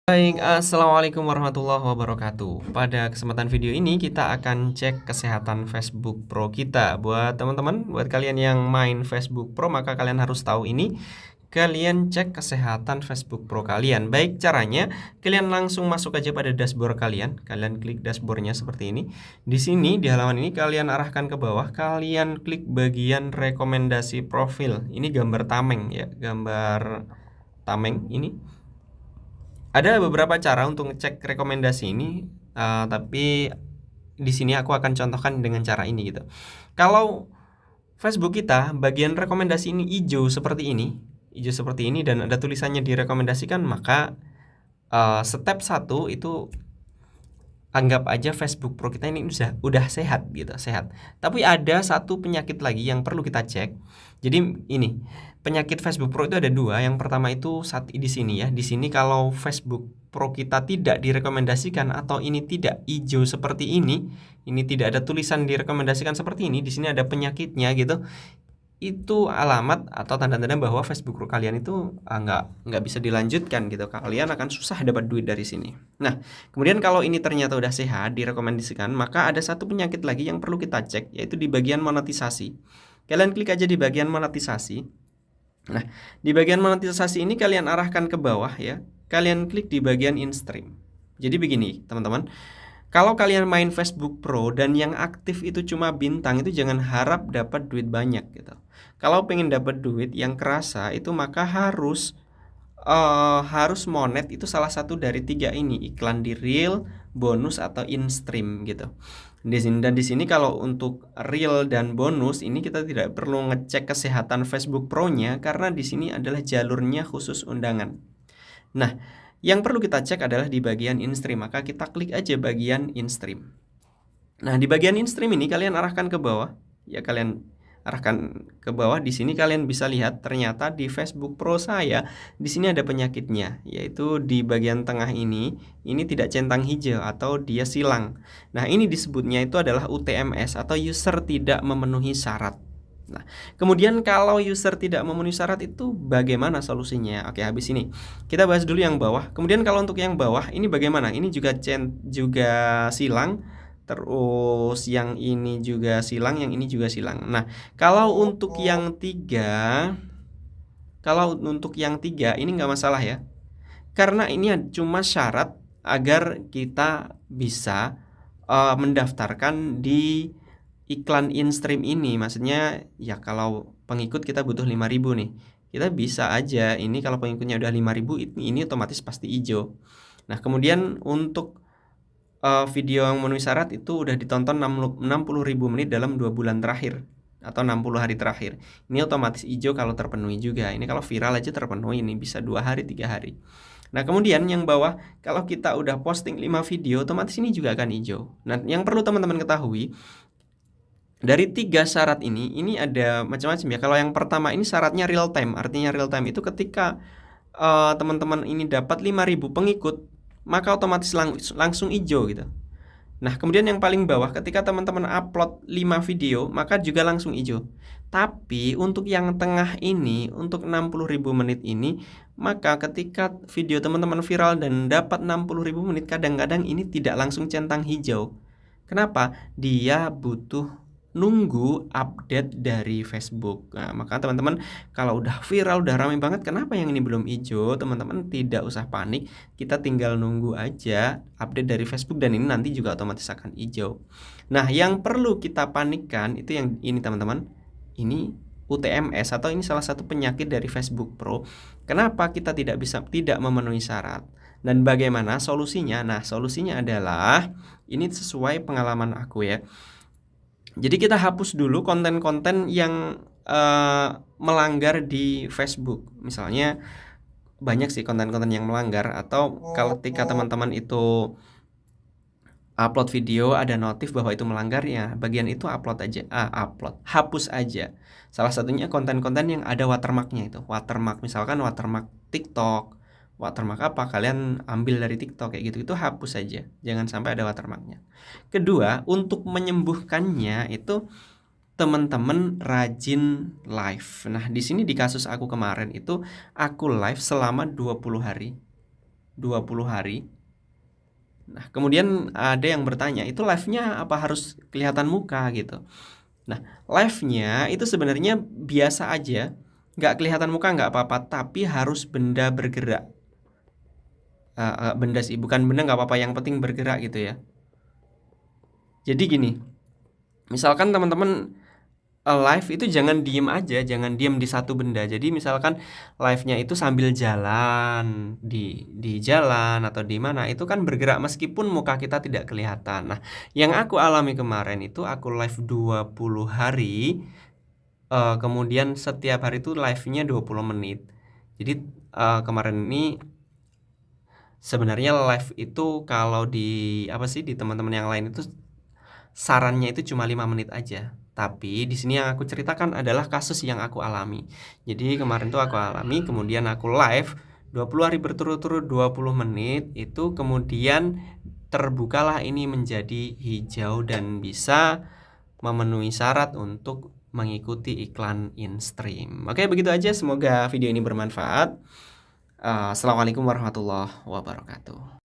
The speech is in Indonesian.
Baik, assalamualaikum warahmatullahi wabarakatuh. Pada kesempatan video ini kita akan cek kesehatan Facebook Pro kita. Buat teman-teman, buat kalian yang main Facebook Pro, maka kalian harus tahu ini. Kalian cek kesehatan Facebook Pro kalian. Baik, caranya kalian langsung masuk aja pada dashboard kalian. Kalian klik dashboardnya seperti ini. Di sini di halaman ini kalian arahkan ke bawah. Kalian klik bagian rekomendasi profil. Ini gambar tameng ya, gambar tameng ini. Ada beberapa cara untuk ngecek rekomendasi ini, tapi di sini aku akan contohkan dengan cara ini gitu. Kalau Facebook kita bagian rekomendasi ini hijau seperti ini dan ada tulisannya direkomendasikan, maka step 1 itu anggap aja Facebook Pro kita ini udah sehat gitu, sehat. Tapi ada satu penyakit lagi yang perlu kita cek. Jadi ini, penyakit Facebook Pro itu ada dua. Yang pertama itu saat di sini ya. Di sini kalau Facebook Pro kita tidak direkomendasikan atau ini tidak hijau seperti ini tidak ada tulisan direkomendasikan seperti ini, di sini ada penyakitnya gitu. Itu alamat atau tanda-tanda bahwa Facebook Pro kalian itu nggak bisa dilanjutkan gitu. Kalian akan susah dapat duit dari sini. Nah, kemudian kalau ini ternyata udah sehat, direkomendasikan, maka ada satu penyakit lagi yang perlu kita cek, yaitu di bagian monetisasi. Kalian klik aja di bagian monetisasi. Nah, di bagian monetisasi ini kalian arahkan ke bawah ya. Kalian klik di bagian in-stream. Jadi begini, teman-teman. Kalau kalian main Facebook Pro dan yang aktif itu cuma bintang, itu jangan harap dapat duit banyak gitu. Kalau pengen dapat duit yang kerasa itu maka harus monet itu salah satu dari 3 ini, iklan di reel, bonus atau in-stream gitu. Di sini kalau untuk reel dan bonus ini kita tidak perlu ngecek kesehatan Facebook Pro-nya karena di sini adalah jalurnya khusus undangan. Nah, yang perlu kita cek adalah di bagian in-stream, maka kita klik aja bagian in-stream. Nah, di bagian in-stream ini kalian arahkan ke bawah. Ya, kalian arahkan ke bawah. Di sini kalian bisa lihat ternyata di Facebook Pro saya di sini ada penyakitnya, yaitu di bagian tengah ini tidak centang hijau atau dia silang. Nah, ini disebutnya itu adalah UTMS atau user tidak memenuhi syarat. Nah, kemudian kalau user tidak memenuhi syarat itu bagaimana solusinya? Oke, habis ini kita bahas dulu yang bawah. Kemudian kalau untuk yang bawah ini bagaimana? Ini juga silang, terus yang ini juga silang, yang ini juga silang. Nah, kalau untuk yang tiga ini nggak masalah ya, karena ini cuma syarat agar kita bisa mendaftarkan di iklan in-stream ini. Maksudnya ya kalau pengikut kita butuh 5.000 nih, kita bisa aja ini kalau pengikutnya udah 5.000 ini otomatis pasti hijau. Nah, kemudian untuk video yang memenuhi syarat itu udah ditonton 60.000 menit dalam 2 bulan terakhir atau 60 hari terakhir. Ini otomatis hijau kalau terpenuhi juga. Ini kalau viral aja terpenuhi, ini bisa 2 hari 3 hari. Nah, kemudian yang bawah kalau kita udah posting 5 video otomatis ini juga akan hijau. Nah, yang perlu teman-teman ketahui dari 3 syarat ini ada macam-macam ya. Kalau yang pertama ini syaratnya real time. Artinya real time itu ketika teman-teman ini dapat 5.000 pengikut, maka otomatis langsung hijau gitu. Nah, kemudian yang paling bawah ketika teman-teman upload 5 video, maka juga langsung hijau. Tapi untuk yang tengah ini, untuk 60.000 menit ini, maka ketika video teman-teman viral dan dapat 60.000 menit, kadang-kadang ini tidak langsung centang hijau. Kenapa? Dia butuh nunggu update dari Facebook. Nah, maka teman-teman kalau udah viral, udah ramai banget, kenapa yang ini belum hijau? Teman-teman tidak usah panik, kita tinggal nunggu aja update dari Facebook dan ini nanti juga otomatis akan hijau. Nah, yang perlu kita panikkan itu yang ini teman-teman. Ini UTMS atau ini salah satu penyakit dari Facebook Pro. Kenapa kita tidak memenuhi syarat? Dan bagaimana solusinya? Nah, solusinya adalah ini sesuai pengalaman aku ya. Jadi kita hapus dulu konten-konten yang melanggar di Facebook. Misalnya banyak sih konten-konten yang melanggar, atau kalau ketika teman-teman itu upload video ada notif bahwa itu melanggar, ya bagian itu hapus aja. Salah satunya konten-konten yang ada watermarknya itu. Watermark misalkan watermark TikTok, watermark apa kalian ambil dari TikTok kayak gitu, itu hapus saja, jangan sampai ada watermarknya. Kedua, untuk menyembuhkannya itu teman-teman rajin live. Nah, di sini di kasus aku kemarin itu aku live selama 20 hari. 20 hari. Nah, kemudian ada yang bertanya, itu live-nya apa harus kelihatan muka gitu? Nah, live-nya itu sebenarnya biasa aja, nggak kelihatan muka nggak apa-apa, tapi harus benda bergerak. Benda sih, bukan benda nggak apa-apa, yang penting bergerak gitu ya. Jadi gini, misalkan teman-teman live itu jangan diem aja, jangan diem di satu benda. Jadi misalkan live-nya itu sambil jalan di jalan atau di mana, itu kan bergerak meskipun muka kita tidak kelihatan. Nah, yang aku alami kemarin itu aku live 20 hari, kemudian setiap hari itu live-nya 20 menit. Jadi kemarin ini sebenarnya live itu kalau di apa sih, di teman-teman yang lain itu sarannya itu cuma 5 menit aja. Tapi di sini yang aku ceritakan adalah kasus yang aku alami. Jadi kemarin tuh aku alami, kemudian aku live 20 hari berturut-turut 20 menit, itu kemudian terbukalah ini menjadi hijau dan bisa memenuhi syarat untuk mengikuti iklan InStream. Oke, begitu aja. Semoga video ini bermanfaat. Assalamualaikum warahmatullahi wabarakatuh.